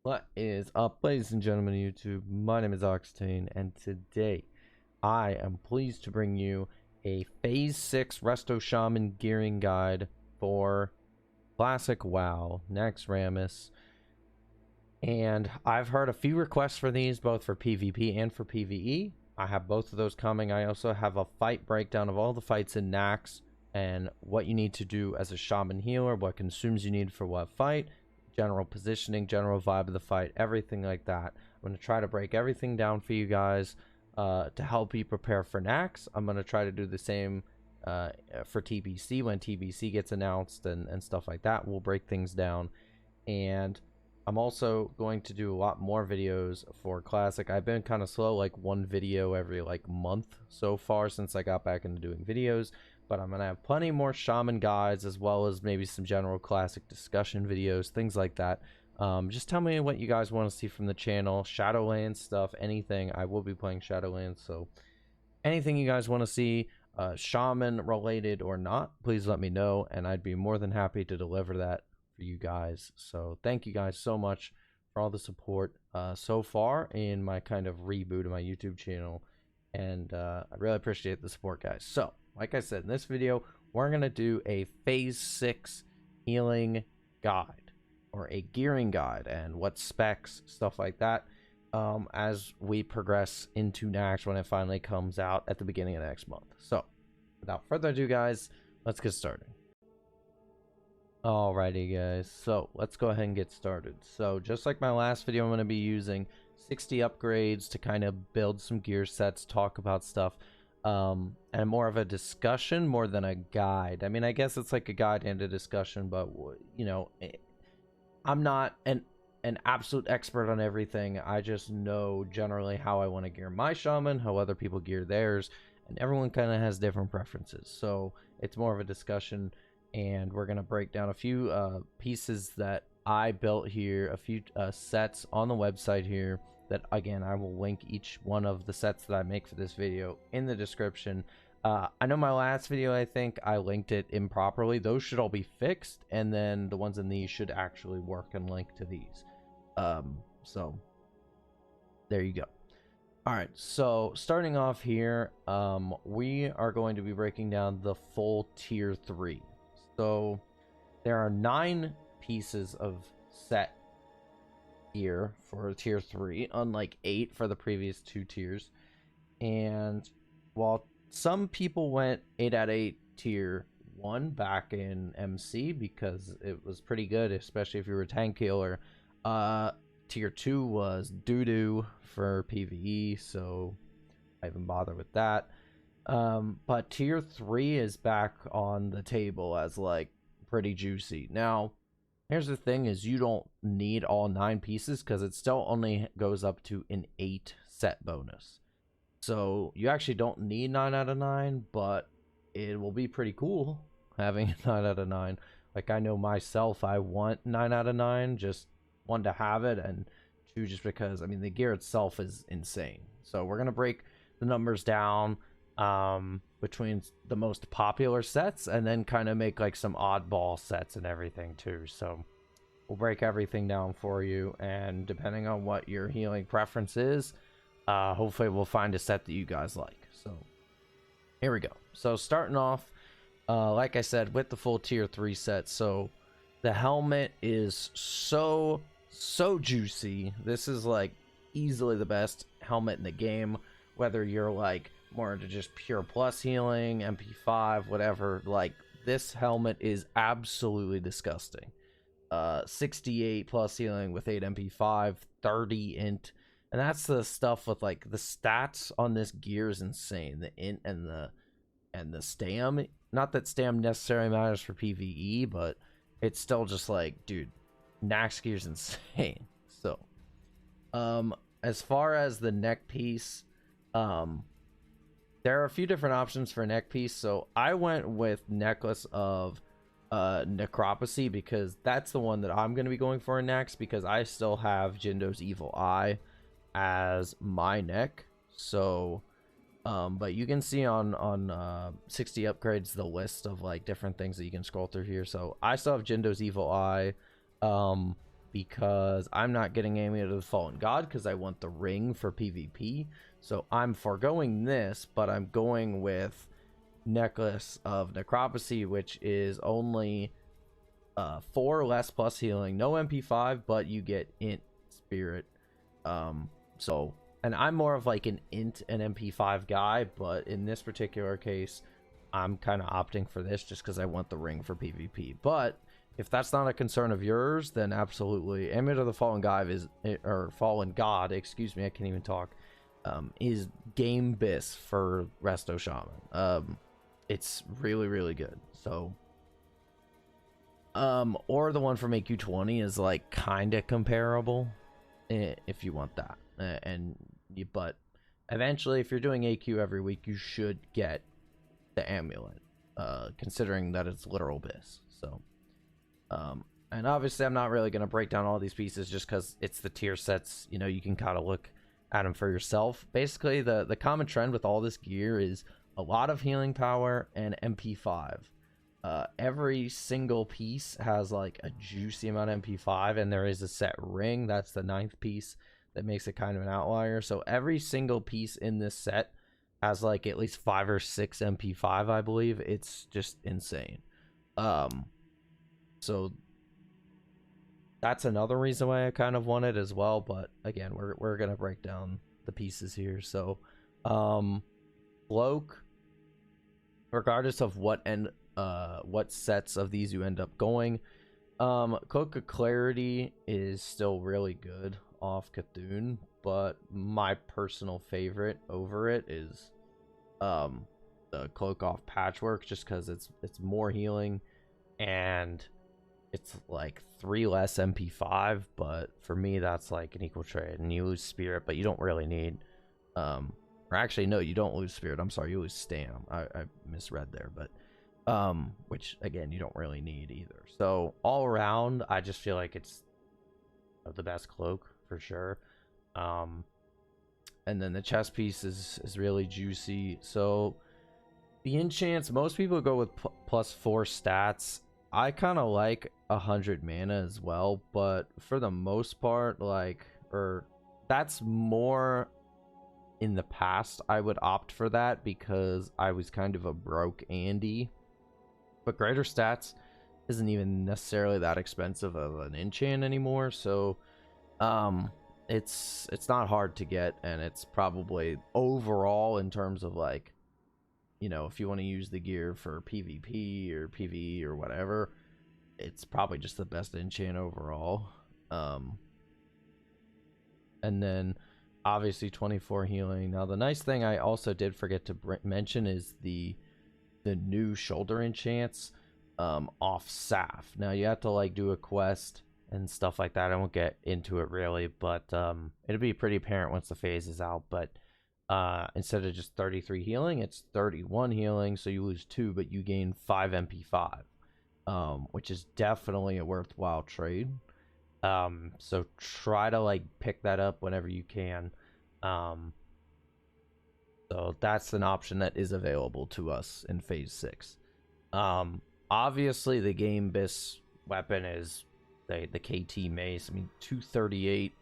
What is up, ladies and gentlemen of YouTube? My name is Octane, and today I am pleased to bring you a Phase 6 Resto Shaman gearing guide for Classic WoW, Naxxramas. And I've heard a few requests for these, both for PvP and for PvE. I have both of those coming. I also have a fight breakdown of all the fights in Nax and what you need to do as a Shaman healer, what consumes you need for what fight, general positioning, general vibe of the fight, everything like that. I'm going to try to break everything down for you guys to help you prepare for Nax. I'm going to try to do the same for TBC when TBC gets announced and stuff like that. We'll break things down. And I'm also going to do a lot more videos for Classic. I've been kind of slow, like one video every like month so far since I got back into doing videos. But I'm going to have plenty more Shaman guides, as well as maybe some general Classic discussion videos, things like that. Just tell me what you guys want to see from the channel. Shadowlands stuff, anything. I will be playing Shadowlands, so anything you guys want to see, Shaman related or not, please let me know, and I'd be more than happy to deliver that for you guys. So thank you guys so much for all the support so far in my kind of reboot of my YouTube channel, and I really appreciate the support, guys. So like I said, in this video we're gonna do a phase 6 healing guide, or a gearing guide, and what specs, stuff like that, as we progress into Nax when it finally comes out at the beginning of next month. So without further ado, guys, let's get started. Alrighty guys, so let's go ahead and get started. So just like my last video, I'm going to be using 60 upgrades to kind of build some gear sets, talk about stuff, and more of a discussion more than a guide. I mean, I guess it's like a guide and a discussion, but you know, I'm not an absolute expert on everything. I just know generally how I want to gear my shaman, how other people gear theirs, and everyone kind of has different preferences. So it's more of a discussion, and we're going to break down a few pieces that I built here, a few sets on the website here that, again, I will link each one of the sets that I make for this video in the description. I know my last video, I think I linked it improperly. Those should all be fixed, and then the ones in these should actually work and link to these. So there you go. All right, so starting off here, we are going to be breaking down the full tier 3. So there are 9 pieces of set here for tier 3, unlike 8 for the previous 2 tiers. And while some people went 8 out of 8 tier 1 back in MC because it was pretty good, especially if you were a tank healer, tier 2 was doo-doo for PvE, so I haven't bothered with that. But tier 3 is back on the table as like pretty juicy. Now here's the thing, is you don't need all 9 pieces because it still only goes up to an 8 set bonus. So you actually don't need 9 out of 9, but it will be pretty cool having 9 out of 9. Like, I know myself, I want 9 out of 9, just one to have it, and 2 just because, I mean, the gear itself is insane. So we're going to break the numbers down between the most popular sets, and then kind of make like some oddball sets and everything too. So we'll break everything down for you, and depending on what your healing preference is, hopefully we'll find a set that you guys like. So here we go. So starting off, like I said, with the full tier 3 set. So the helmet is so juicy. This is like easily the best helmet in the game, whether you're like more into just pure plus healing, MP5, whatever. Like, this helmet is absolutely disgusting. 68 plus healing with 8 MP5, 30 int, and that's the stuff with like the stats on this gear is insane. The int and the stam, not that stam necessarily matters for PvE, but it's still just like, dude, Nax gear's insane. So as far as the neck piece, there are a few different options for neck piece. So I went with Necklace of Necropsy because that's the one that I'm going to be going for next, because I still have Jindo's Evil Eye as my neck. So but you can see on 60 upgrades the list of like different things that you can scroll through here. So I still have Jindo's Evil Eye. because I'm not getting Amulet of the Fallen God because I want the ring for PvP. So I'm foregoing this, but I'm going with Necklace of Necropsy, which is only 4 less plus healing, no MP5, but you get int spirit. So, and I'm more of like an int and MP5 guy, but in this particular case, I'm kind of opting for this just because I want the ring for PvP. But if that's not a concern of yours, then absolutely, Amulet of the Fallen God is, or Fallen God, excuse me, I can't even talk. Is game bis for Resto Shaman. It's really, really good. So, or the one from AQ20 is like kind of comparable, if you want that. But eventually, if you're doing AQ every week, you should get the amulet, considering that it's literal bis. So, and obviously, I'm not really gonna break down all these pieces just because it's the tier sets. You know, you can kind of look at them for yourself. Basically, the common trend with all this gear is a lot of healing power and MP5. Every single piece has like a juicy amount of MP5, and there is a set ring. That's the 9th piece that makes it kind of an outlier. So every single piece in this set has like at least 5 or 6 MP5, I believe. It's just insane. So that's another reason why I kind of want it as well. But again, we're gonna break down the pieces here. So cloak, regardless of what sets of these you end up going, Cloak of Clarity is still really good off Cthulhu, but my personal favorite over it is the Cloak off Patchwork, just because it's more healing and it's like 3 less MP5, but for me that's like an equal trade, and you lose spirit, but you don't really need or actually no, you don't lose spirit, I'm sorry, you lose stam. I misread there, but which again you don't really need either. So all around, I just feel like it's the best cloak for sure. And then the chest piece is really juicy. So the enchants, most people go with +4 stats. I kind of like 100 mana as well, but for the most part, like, or that's more in the past, I would opt for that because I was kind of a broke Andy. But greater stats isn't even necessarily that expensive of an enchant anymore, so it's not hard to get, and it's probably overall, in terms of like, you know, if you want to use the gear for PvP or PvE or whatever, it's probably just the best enchant overall. And then obviously 24 healing. Now the nice thing I also did forget to mention is the new shoulder enchants off Saf. Now you have to like do a quest and stuff like that. I won't get into it really, but it'll be pretty apparent once the phase is out. But instead of just 33 healing, it's 31 healing, so you lose 2, but you gain 5 MP5, which is definitely a worthwhile trade. So try to like pick that up whenever you can. So that's an option that is available to us in phase 6. Obviously the game bis weapon is the KT mace. I mean, 238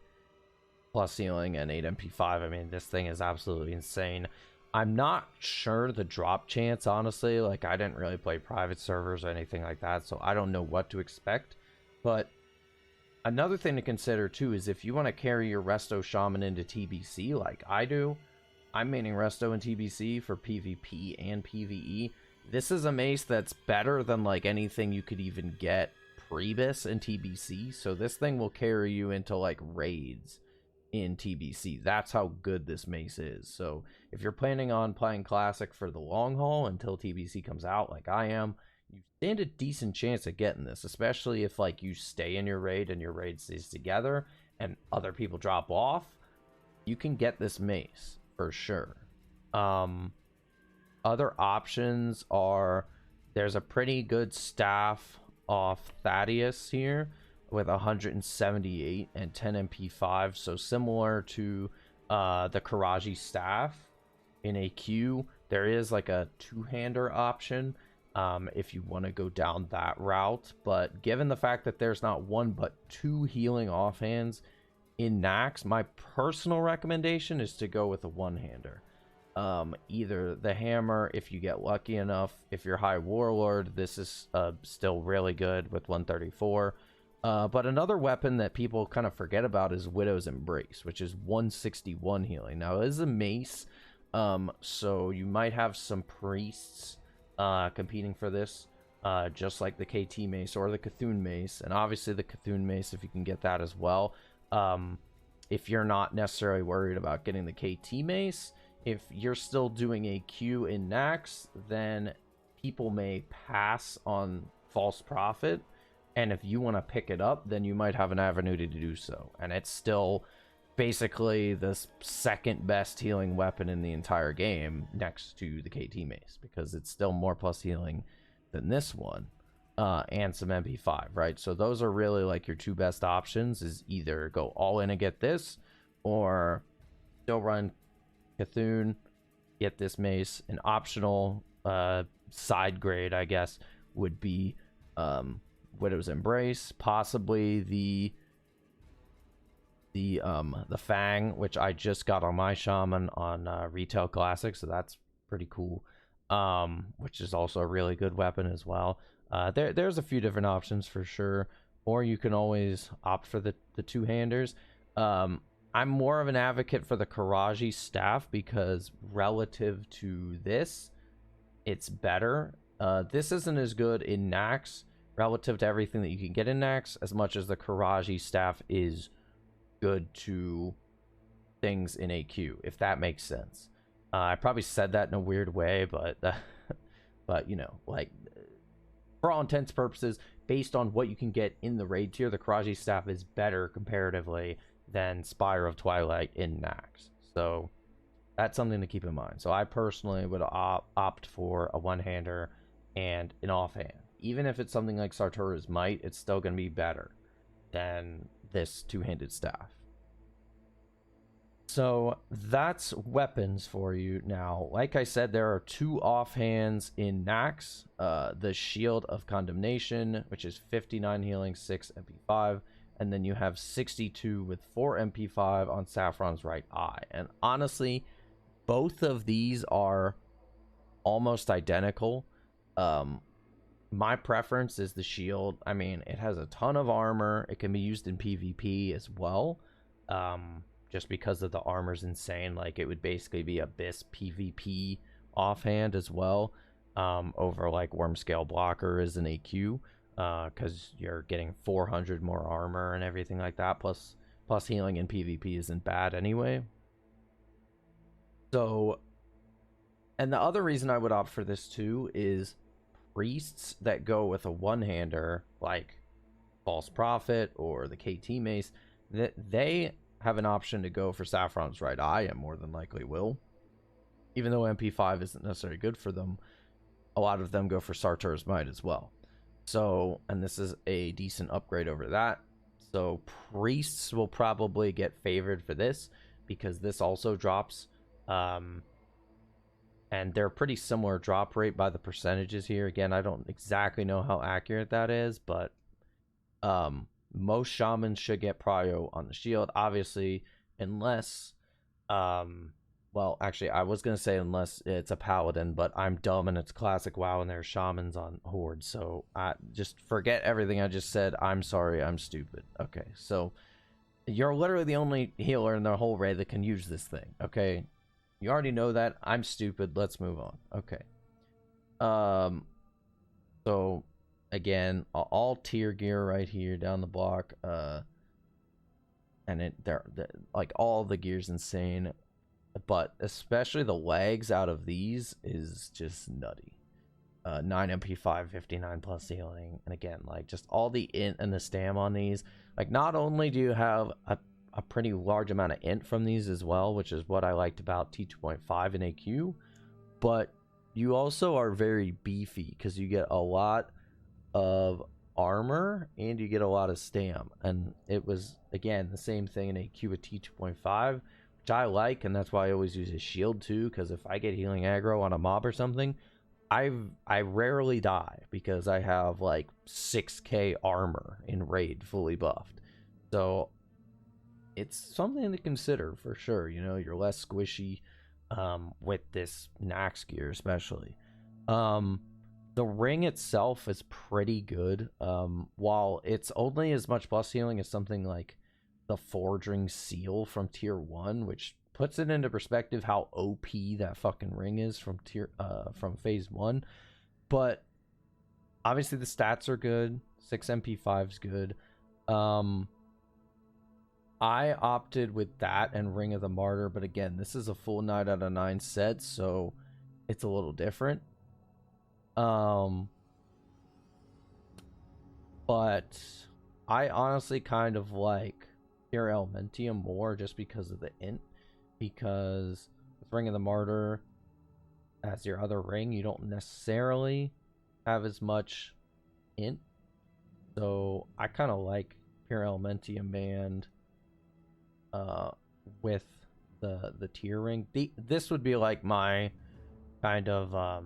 plus healing and 8 MP5. I mean, this thing is absolutely insane. I'm not sure the drop chance, honestly. Like, I didn't really play private servers or anything like that, so I don't know what to expect. But another thing to consider too is if you want to carry your Resto Shaman into TBC like I do, I'm maining Resto and TBC for PvP and PvE. This is a mace that's better than like anything you could even get pre-bis in TBC. So this thing will carry you into like raids in TBC. That's how good this mace is. So if you're planning on playing Classic for the long haul until TBC comes out like I am, you stand a decent chance of getting this, especially if like you stay in your raid and your raid stays together and other people drop off. You can get this mace for sure. Other options are, there's a pretty good staff off Thaddeus here with 178 and 10 MP5, so similar to the Karaji staff in AQ. There is like a two-hander option if you want to go down that route. But given the fact that there's not one but two healing offhands in Nax, my personal recommendation is to go with a one-hander. Either the hammer if you get lucky enough. If you're high warlord, this is still really good with 134. But another weapon that people kind of forget about is Widow's Embrace, which is 161 healing. Now, it is a mace, so you might have some priests competing for this, just like the KT mace or the Cthulhu mace. And obviously the Cthulhu mace, if you can get that as well. If you're not necessarily worried about getting the KT mace, if you're still doing a Q in Nax, then people may pass on False Prophet. And if you want to pick it up, then you might have an avenue to do so. And it's still basically the second best healing weapon in the entire game next to the KT mace, because it's still more plus healing than this one, and some MP5, right? So those are really like your two best options, is either go all in and get this, or still run Cthulhu, get this mace. An optional side grade, I guess, would be Widow's Embrace, possibly the Fang, which I just got on my Shaman on Retail Classic, so that's pretty cool. Which is also a really good weapon as well. There's a few different options for sure, or you can always opt for the two-handers. I'm more of an advocate for the Karaji staff because relative to this, it's better. This isn't as good in Nax relative to everything that you can get in Nax, as much as the Karaji staff is good to things in AQ, if that makes sense. I probably said that in a weird way, but but you know, like, for all intents and purposes, based on what you can get in the raid tier, the Karaji staff is better comparatively than Spire of Twilight in Nax. So that's something to keep in mind. So I personally would opt for a one-hander and an offhand. Even if it's something like Sartora's Might, it's still going to be better than this two-handed staff. So that's weapons for you. Now, like I said, there are two offhands in Nax. The Shield of Condemnation, which is 59 healing, 6 MP5. And then you have 62 with 4 MP5 on Saffron's right eye. And honestly, both of these are almost identical. My preference is the shield. I mean, it has a ton of armor. It can be used in PvP as well. Just because of the armor's insane. Like, it would basically be Abyss PvP offhand as well. Over like Wormscale Blocker is an AQ. Because you're getting 400 more armor and everything like that. Plus healing in PvP isn't bad anyway. So, and the other reason I would opt for this too is priests that go with a one-hander, like False Prophet or the KT Mace, that they have an option to go for Saffron's right eye, and more than likely will. Even though MP5 isn't necessarily good for them, a lot of them go for Sartor's Might as well. So, and this is a decent upgrade over that. So priests will probably get favored for this, because this also drops, and they're pretty similar drop rate by the percentages here. Again, I don't exactly know how accurate that is, but most shamans should get prio on the shield, obviously, unless well, actually, I was gonna say unless it's a paladin, but I'm dumb and it's classic WoW and there's shamans on horde, so I just forget everything I just said. I'm sorry, I'm stupid. Okay, so you're literally the only healer in the whole raid that can use this thing. Okay, you already know that. I'm stupid. Let's move on. Okay. So again, all tier gear right here down the block. And they're like, all the gear's insane, but especially the legs out of these is just nutty. 9 MP5, 59 plus healing, and again, like, just all the int and the stam on these. Like, not only do you have a pretty large amount of int from these as well, which is what I liked about T2.5 and AQ, but you also are very beefy because you get a lot of armor and you get a lot of stam. And it was, again, the same thing in AQ with T2.5, which I like, and that's why I always use his shield too, because if I get healing aggro on a mob or something, I rarely die because I have like 6k armor in raid fully buffed. So it's something to consider for sure. You know, you're less squishy with this Nax gear especially. The ring itself is pretty good. While it's only as much plus healing as something like the Forging Seal from tier 1, which puts it into perspective how OP that fucking ring is from from phase 1. But obviously the stats are good. 6 MP5 is good. I opted with that and Ring of the Martyr, but again, this is a full 9 out of 9 set, so it's a little different. But I honestly kind of like Pure Elementium more just because of the int. Because with Ring of the Martyr, as your other ring, you don't necessarily have as much int. So I kind of like Pure Elementium Band with the tier ring. This would be like my kind of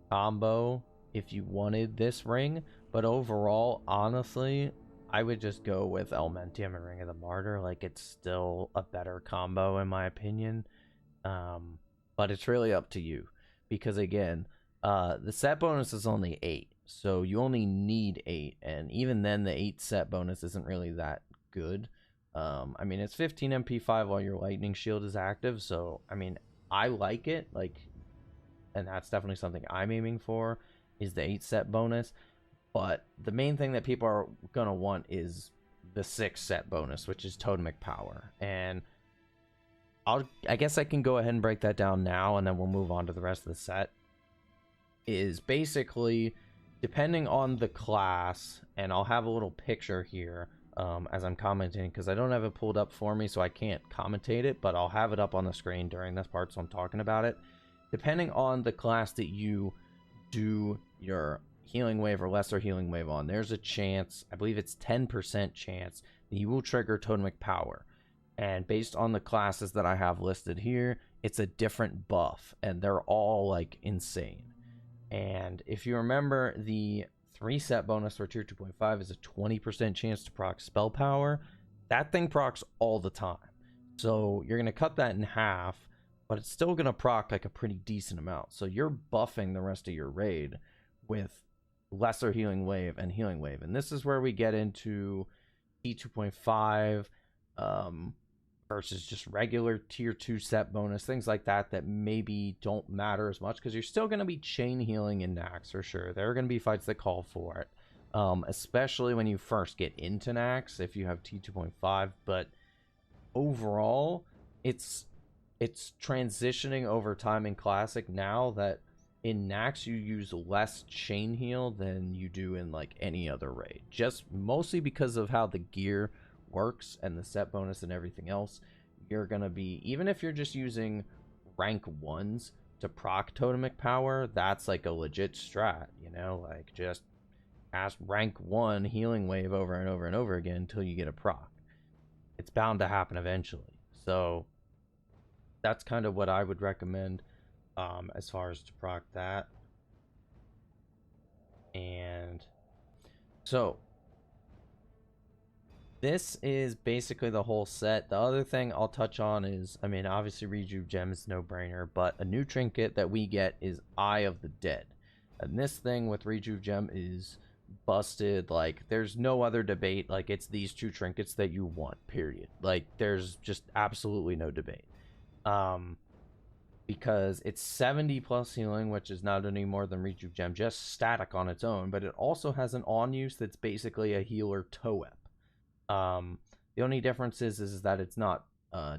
combo if you wanted this ring, but overall, honestly, I would just go with Elementium and Ring of the Martyr. Like, it's still a better combo in my opinion. But it's really up to you, because again, the set bonus is only 8, so you only need 8, and even then the 8 set bonus isn't really that good. I mean, it's 15 MP5 while your lightning shield is active, so I mean, I like it, like, and that's definitely something I'm aiming for, is the 8 set bonus. But the main thing that people are gonna want is the 6 set bonus, which is Totemic power. And I guess I can go ahead and break that down now, and then we'll move on to the rest of the set. Is basically, depending on the class, and I'll have a little picture here as I'm commenting, because I don't have it pulled up for me, so I can't commentate it, but I'll have it up on the screen during this part, so I'm talking about it. Depending on the class that you do your healing wave or lesser healing wave on, there's a chance, I believe it's 10% chance, that you will trigger Totemic power. And based on the classes that I have listed here, it's a different buff, and they're all like insane. And if you remember, the 3 set bonus for tier 2.5 is a 20% chance to proc spell power. That thing procs all the time, so you're going to cut that in half, but it's still going to proc like a pretty decent amount. So you're buffing the rest of your raid with lesser healing wave and healing wave. And this is where we get into T2.5 versus just regular tier 2 set bonus, things like that, that maybe don't matter as much, because you're still going to be chain healing in Nax for sure. There are going to be fights that call for it, especially when you first get into Nax if you have T2.5. But overall, it's transitioning over time in Classic now that in Nax you use less chain heal than you do in like any other raid, just mostly because of how the gear works and the set bonus and everything else. You're gonna be, even if you're just using rank 1s to proc Totemic power, that's like a legit strat, you know, like just cast rank 1 healing wave over and over and over again until you get a proc. It's bound to happen eventually. So that's kind of what I would recommend as far as to proc that. And so this is basically the whole set. The other thing I'll touch on is, I mean, obviously Rejuve Gem is no brainer, but a new trinket that we get is Eye of the Dead. And this thing with Rejuve Gem is busted. Like, there's no other debate. Like, it's these 2 trinkets that you want, period. Like, there's just absolutely no debate. Because it's 70 plus healing, which is not any more than Rejuve Gem, just static on its own, but it also has an on use that's basically a healer Toep. The only difference is that it's not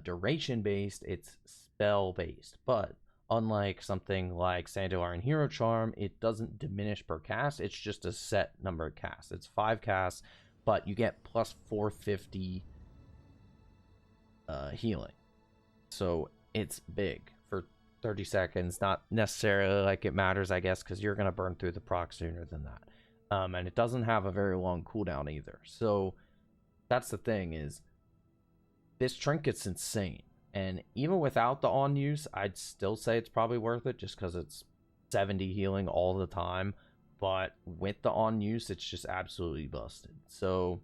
duration based, it's spell based. But unlike something like Sandalarian Hero Charm, it doesn't diminish per cast, it's just a set number of casts. It's 5 casts, but you get plus 450 healing. So it's big for 30 seconds. Not necessarily like it matters, I guess, because you're going to burn through the proc sooner than that. And it doesn't have a very long cooldown either. So that's the thing, is this trinket's insane. And even without the on use, I'd still say it's probably worth it just because it's 70 healing all the time. But with the on use, it's just absolutely busted. So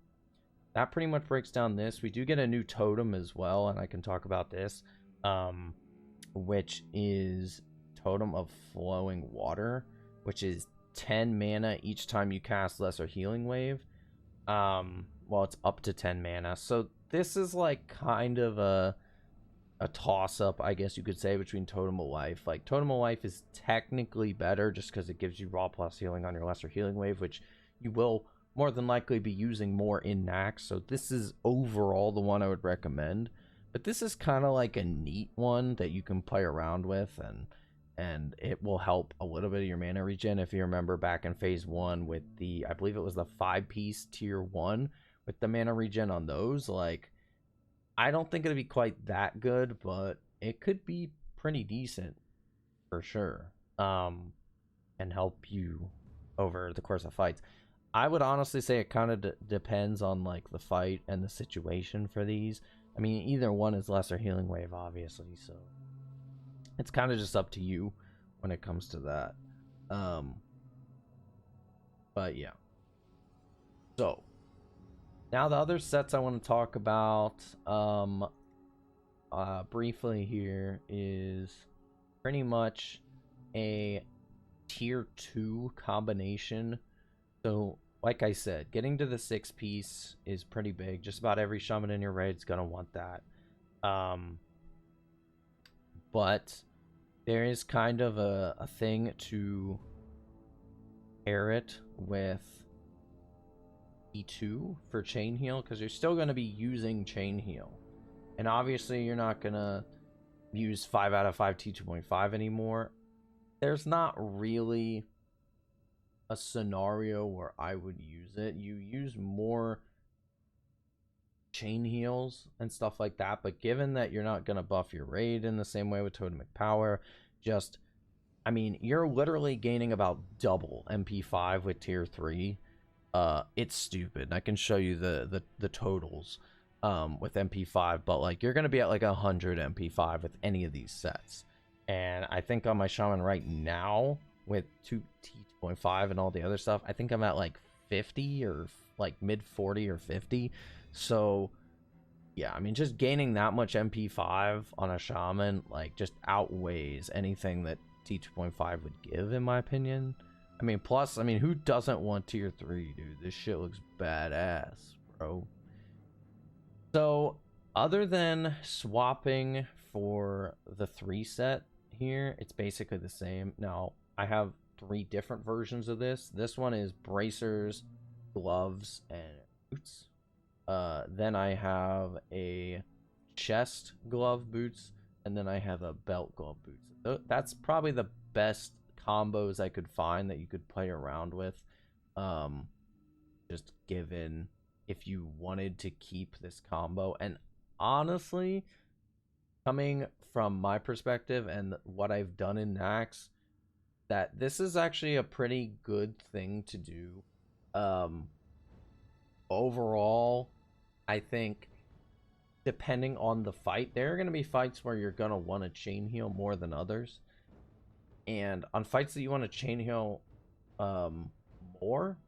that pretty much breaks down this. We do get a new totem as well, and I can talk about this, which is Totem of Flowing Water, which is 10 mana each time you cast Lesser Healing Wave. Well, it's up to 10 mana. So this is like kind of a toss-up, I guess you could say, between Totem of Life. Like, Totem of Life is technically better just because it gives you raw plus healing on your Lesser Healing Wave, which you will more than likely be using more in Naxx. So this is overall the one I would recommend. But this is kind of like a neat one that you can play around with, and it will help a little bit of your mana regen. If you remember back in phase 1 with the, I believe it was the 5-piece tier 1 with the mana regen on those, like, I don't think it'll be quite that good, but it could be pretty decent for sure. And help you over the course of fights. I would honestly say it kind of depends on like the fight and the situation for these. I mean, either one is Lesser Healing Wave, obviously, so it's kind of just up to you when it comes to that. But yeah. So now the other sets I want to talk about briefly here is pretty much a tier 2 combination. So like I said, getting to the 6-piece is pretty big. Just about every shaman in your raid is going to want that. But there is kind of a thing to pair it with E2 for chain heal, because you're still going to be using chain heal. And obviously you're not going to use 5 out of 5 T2.5 anymore. There's not really a scenario where I would use it. You use more chain heals and stuff like that, but given that you're not going to buff your raid in the same way with Totemic Power, just, I mean, you're literally gaining about double MP5 with tier 3. It's stupid. I can show you the totals with MP5, but like you're gonna be at like 100 MP5 with any of these sets. And I think on my shaman right now with 2 T2.5 and all the other stuff, I think I'm at like 50 or like mid 40 or 50. So yeah, I mean, just gaining that much MP5 on a shaman like just outweighs anything that T2.5 would give, in my opinion. I mean, plus, I mean, who doesn't want tier 3, dude? This shit looks badass, bro. So, other than swapping for the 3 set here, it's basically the same. Now, I have 3 different versions of this. This one is bracers, gloves, and boots. Then I have a chest glove boots, and then I have a belt glove boots. That's probably the best combos I could find that you could play around with, just given if you wanted to keep this combo. And honestly, coming from my perspective and what I've done in Naxx, that this is actually a pretty good thing to do. Overall, I think depending on the fight, there are going to be fights where you're going to want to chain heal more than others. And on fights that you want to chain heal more,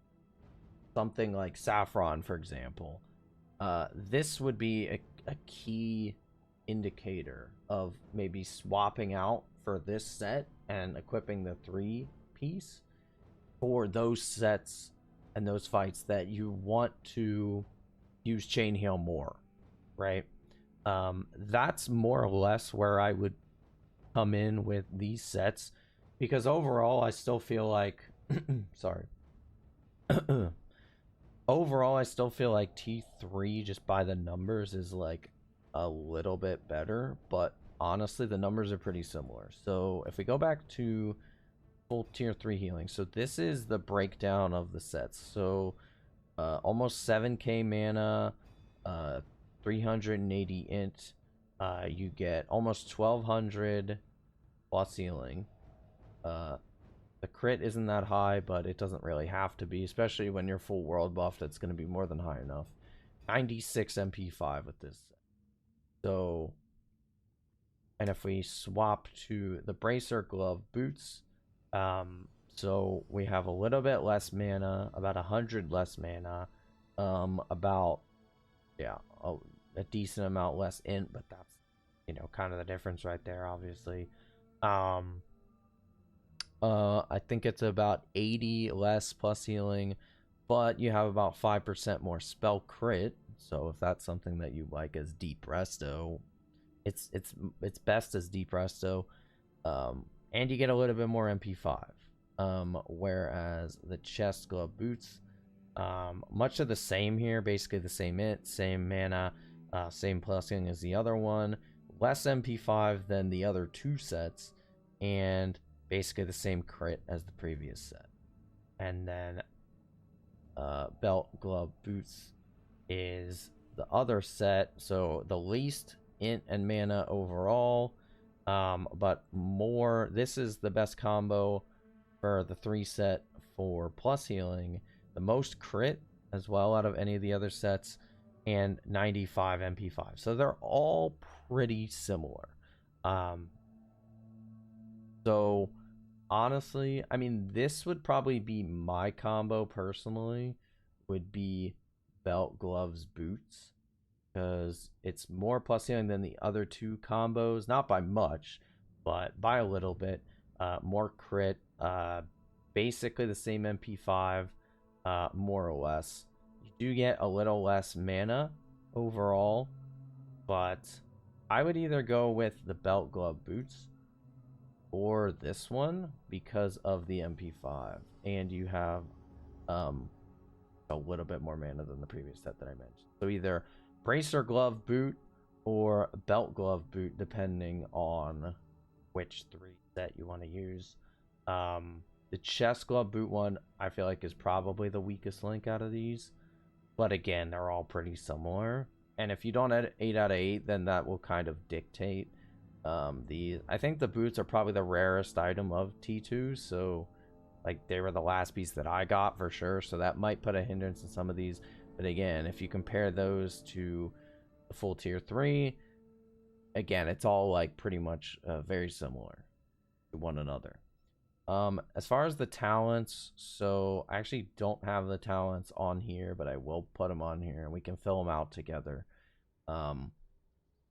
something like Saffron, for example, this would be a key indicator of maybe swapping out for this set and equipping the 3-piece for those sets and those fights that you want to use chain heal more, right? That's more or less where I would come in with these sets, because overall I still feel like sorry. Overall I still feel like T3 just by the numbers is like a little bit better, but honestly the numbers are pretty similar. So if we go back to full tier 3 healing, so this is the breakdown of the sets. So almost 7k mana, 380 int, you get almost 1200 plus healing. The crit isn't that high, but it doesn't really have to be, especially when you're full world buffed. It's going to be more than high enough. 96 MP5 with this. So And if we swap to the Bracer Glove Boots, so we have a little bit less mana, about 100 less mana, about, yeah, a decent amount less int, but that's, you know, kind of the difference right there, obviously. I think it's about 80 less plus healing, but you have about 5% more spell crit. So if that's something that you like as deep resto, it's best as deep resto. And you get a little bit more MP5. Whereas the chest glove boots, much of the same here, basically the same int, same mana, same plussing as the other one, less MP5 than the other two sets, and basically the same crit as the previous set. And then belt glove boots is the other set, so the least int and mana overall, but more. This is the best combo for the 3 set for plus healing, the most crit as well out of any of the other sets, and 95 MP5. So they're all pretty similar. So honestly, I mean, this would probably be my combo personally, would be belt, gloves, boots, because it's more plus healing than the other two combos, not by much, but by a little bit. More crit, basically the same MP5, more or less. You do get a little less mana overall, but I would either go with the belt, glove, boots or this one because of the MP5, and you have a little bit more mana than the previous set that I mentioned. So either bracer glove boot or belt glove boot, depending on which 3 set you want to use. The chest glove boot one, I feel like, is probably the weakest link out of these, but again, they're all pretty similar. And if you don't add 8 out of 8, then that will kind of dictate I think the boots are probably the rarest item of T2, so like they were the last piece that I got for sure, so that might put a hindrance in some of these. But again, if you compare those to the full tier 3, again, it's all like pretty much very similar to one another. As far as the talents, so I actually don't have the talents on here, but I will put them on here and we can fill them out together.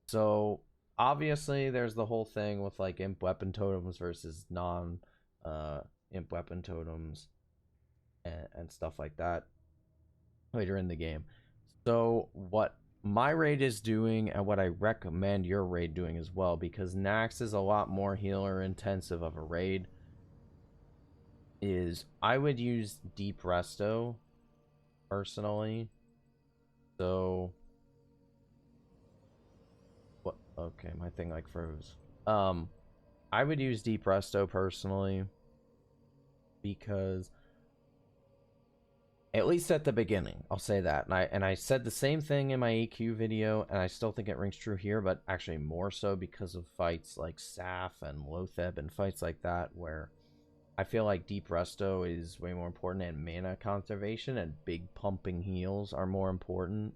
So obviously there's the whole thing with like imp weapon totems versus non imp weapon totems and stuff like that later in the game. So what my raid is doing, and what I recommend your raid doing as well, because Nax is a lot more healer intensive of a raid, is I would use deep resto personally. So what? Okay, my thing like froze. I would use deep resto personally because, at least at the beginning, I'll say that. And I said the same thing in my AQ video, and I still think it rings true here, but actually more so because of fights like Saf and Lotheb and fights like that, where I feel like deep resto is way more important, and mana conservation and big pumping heals are more important.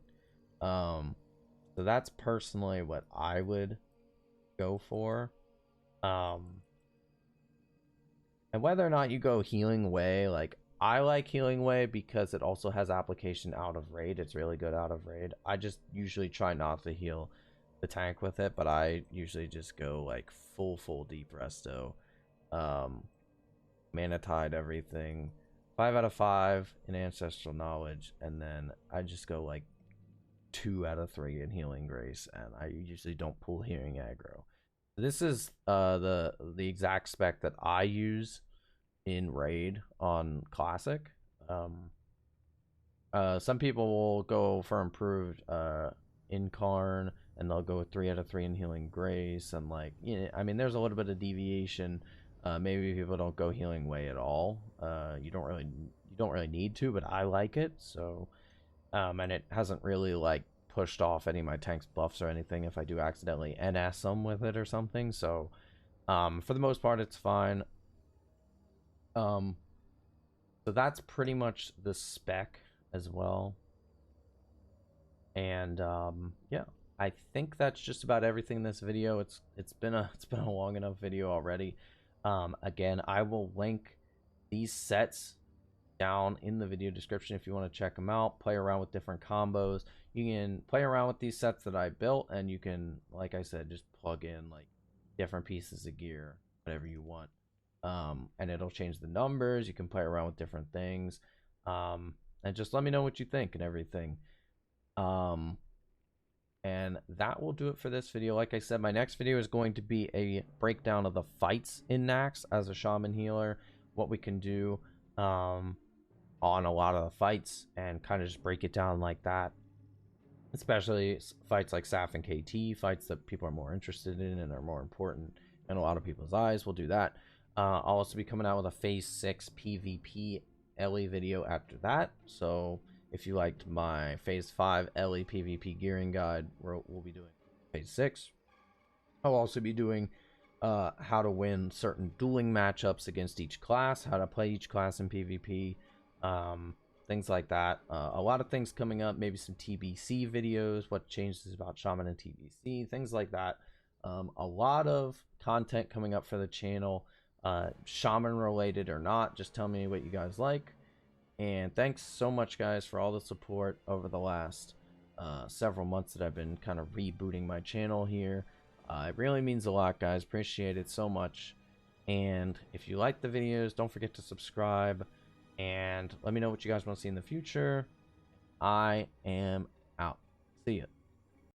So that's personally what I would go for. And whether or not you go healing way, like I like healing way because it also has application out of raid. It's really good out of raid. I just usually try not to heal the tank with it, but I usually just go like full deep resto. Mana tide everything. 5 out of 5 in ancestral knowledge, and then I just go like 2 out of 3 in healing grace, and I usually don't pull healing aggro. This is the exact spec that I use in raid on classic. Some people will go for improved incarn, and they'll go 3 out of 3 in healing grace, and like, you know, I mean, there's a little bit of deviation. Maybe people don't go healing way at all. You don't really need to, but I like it. So and it hasn't really like pushed off any of my tank's buffs or anything if I do accidentally NS them with it or something. So for the most part, it's fine. So that's pretty much the spec as well. And yeah, I think that's just about everything in this video. It's been a long enough video already. Again, I will link these sets down in the video description if you want to check them out. Play around with different combos. You can play around with these sets that I built, and you can, like I said, just plug in like different pieces of gear, whatever you want. And it'll change the numbers. You can play around with different things. And just let me know what you think and everything. And that will do it for this video. Like I said, my next video is going to be a breakdown of the fights in Naxx as a shaman healer, what we can do on a lot of the fights, and kind of just break it down like that. Especially fights like SAF and KT, fights that people are more interested in and are more important in a lot of people's eyes. We'll do that. I'll also be coming out with a Phase 6 PvP LE video after that. So if you liked my Phase 5 LE PvP gearing guide, we'll be doing Phase 6. I'll also be doing how to win certain dueling matchups against each class, how to play each class in PvP, things like that. A lot of things coming up, maybe some TBC videos, what changes about Shaman and TBC, things like that. A lot of content coming up for the channel, Shaman related or not. Just tell me what you guys like. And thanks so much, guys, for all the support over the last several months that I've been kind of rebooting my channel here. It really means a lot, guys. Appreciate it so much. And if you like the videos, don't forget to subscribe. And let me know what you guys want to see in the future. I am out. See ya.